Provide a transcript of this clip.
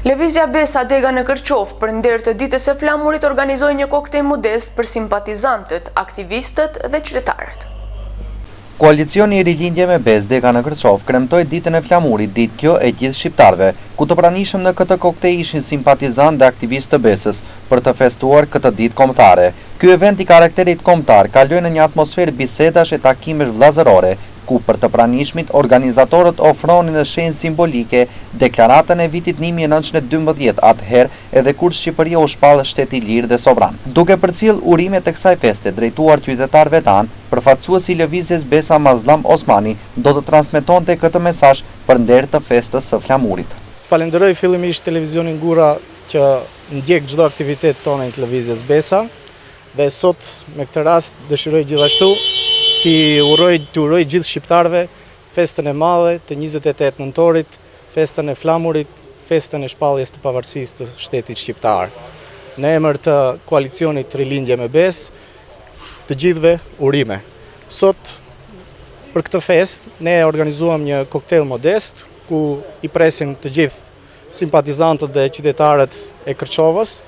Lëvizja Besa Dega në Kërqov për nder të ditës së flamurit organizoi një koktejl modest për simpatizantët, aktivistët dhe qytetarët. Koalicioni i Rilindje me Besë Dega në Kërqov kremtoi ditën e flamurit, ditë kjo e gjithë shqiptarëve, ku të pranishëm në këtë koktejl ishin simpatizantë dhe aktivistë të Besës për të festuar këtë ditë kombëtare. Ky event i karakterit kombëtar kaloi në një atmosferë bisedash e takimesh vëllazërore, ku për të pranishmit organizatorët ofronin në shenjë simbolike deklaratën e vitit 1912, atëherë edhe kur Shqipëria u shpall shtet i lirë dhe sovran. Duke përcjell urimet të kësaj feste drejtuar qytetarëve tanë, përfaqësuesi i lëvizjes Besa Mazllam Osmani do të transmetonte këtë mesazh për nder të festës së flamurit. Falenderoj fillimisht televizionin Gura që ndjek çdo aktivitet tonë të lëvizjes Besa, dhe sot me këtë rast dëshiroj gjithashtu të uroj gjithë shqiptarëve festën e madhe të 28 nëntorit, festën e flamurit, festën e shpalljes të pavarësisë të shtetit shqiptar. Në emër të koalicionit Rilindje me Besë, të gjithëve urime. Sot për këtë fest ne organizuam një koktejl modest ku i presim të gjithë simpatizantët dhe qytetarët e Kërqovës,